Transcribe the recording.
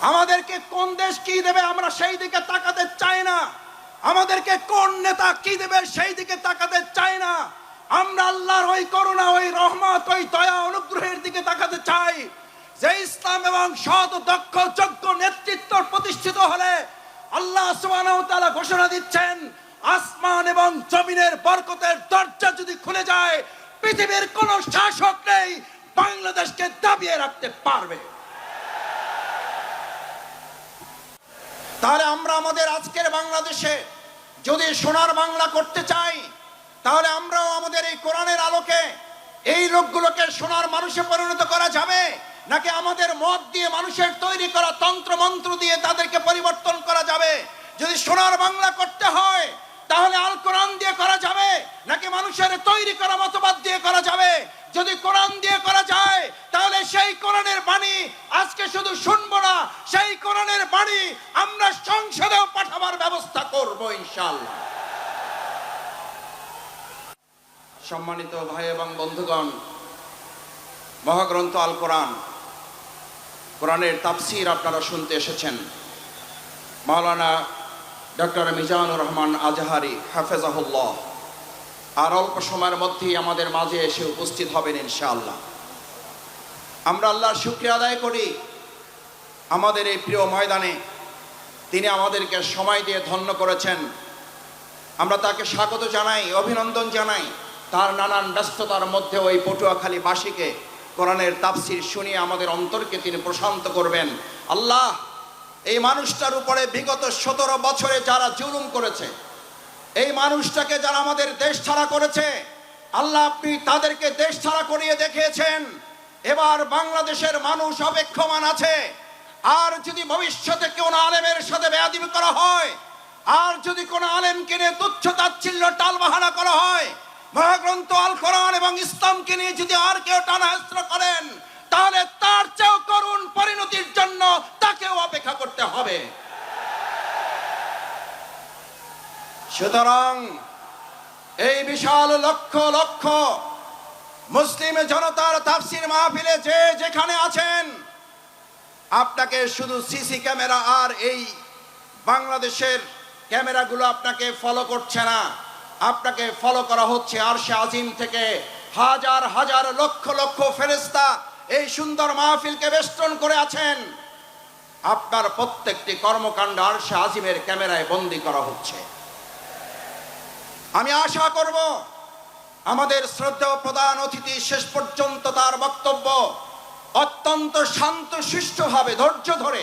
আমাদেরকে কোন দেশ কি দেবে আমরা সেই দিকে তাকাতে চাই না, আমাদেরকে কোন নেতা কি দেবে সেই দিকে তাকাতে চাই না। আমরা আল্লাহর ওই করুণা, ওই রহমত, ওই দয়া অনুগ্রহের দিকে তাকাতে চাই, যে ইসলাম এবং সৎ দক্ষ যোগ্য নেতৃত্ব প্রতিষ্ঠিত হলে আল্লাহ সুবহানাহু ওয়া তাআলা ঘোষণা দিচ্ছেন, আসমান এবং জমিনের বরকতের দরজা যদি খুলে যায়, পৃথিবীর কোন শাসক নেই বাংলাদেশকে দাবিয়ে রাখতে পারবে। তাহলে আমরা আমাদের আজকের বাংলাদেশে যদি সোনার বাংলা করতে চাই, তাহলে আমরাও আমাদের এই কোরআনের আলোকে এই লোকগুলোকে সোনার মানুষে পরিণত করা যাবে, নাকি আমাদের মত দিয়ে মানুষের তৈরি করা তন্ত্র মন্ত্র দিয়ে তাদেরকে পরিবর্তন করা যাবে? যদি সোনার বাংলা করতে হয় তাহলে আল কোরআন দিয়ে করা যাবে, নাকি মানুষের তৈরি করা মতবাদ দিয়ে করা যাবে? যদি কোরআন দিয়ে করা যায় তাহলে সেই কোরআনের বাণী আজকে শুধু শুনবো না, সেই কোরআনের বাণী আমরা সংসদেও পাঠাবার ব্যবস্থা করব ইনশাআল্লাহ। সম্মানিত ভাই এবং বন্ধুগণ, মহাগ্রন্থ আল কোরআন, কোরআনের তাফসীর আপনারা শুনতে এসেছেন। মাওলানা ডক্টর মিজানুর রহমান আজহারি হাফেজাহুল্লাহ আর অল্প সময়ের মধ্যেই আমাদের মাঝে এসে উপস্থিত হবেন ইনশাআল্লাহ। আমরা আল্লাহর শুকরিয়া আদায় করি, আমাদের এই প্রিয় ময়দানে তিনি আমাদেরকে সময় দিয়ে ধন্য করেছেন। আমরা তাকে স্বাগত জানাই, অভিনন্দন জানাই। তার নানান ব্যস্ততার মধ্যে ওই পটুয়াখালীবাসীকে কোরআনের তাফসীর শুনিয়ে আমাদের অন্তরকে তিনি প্রশান্ত করবেন। আল্লাহ, এই মানুষটার উপরে বিগত 17 বছরে যারা জুলুম করেছে, এই মানুষটাকে যারা আমাদের দেশ ছাড়া করেছে, আল্লাহ আপনি তাদেরকে দেশ ছাড়া করিয়ে দেখিয়েছেন। এবার বাংলাদেশের মানুষ অপেক্ষমান আছে। আর যদি ভবিষ্যতে কোনো আলেমের সাথে বেয়াদবি করা হয়, আর যদি কোনো আলেমকে নিয়ে তুচ্ছ তাচ্ছিল্য টালবাহানা করা হয়, মহাগ্রন্থ আল কোরআন এবং ইসলামকে নিয়ে যদি আর কেউ টানাহেস্র করেন, তাহলে তার চেয়েও করুণ পরিণতির জন্য তাকেও অপেক্ষা করতে হবে। সুতরাং এই বিশাল লক্ষ লক্ষ মুসলিম জনতার তাফসীর মাহফিলে যে যেখানে আছেন, আপনাকে শুধু সিসি ক্যামেরা আর এই বাংলাদেশের ক্যামেরাগুলো আপনাকে ফলো করছে না, আপনাকে ফলো করা হচ্ছে আরশে আজিম থেকে। হাজার হাজার লক্ষ লক্ষ ফেরেশতা এই সুন্দর মাহফিলকে বেষ্টন করে আছেন। আপনার প্রত্যেকটি কর্মকাণ্ড আরশে আজিমের ক্যামেরায় বন্দী করা হচ্ছে। আমি আশা করব আমাদের শ্রদ্ধেয় প্রধান অতিথি শেষ পর্যন্ত তার বক্তব্য অত্যন্ত শান্ত শিষ্টভাবে ধৈর্য ধরে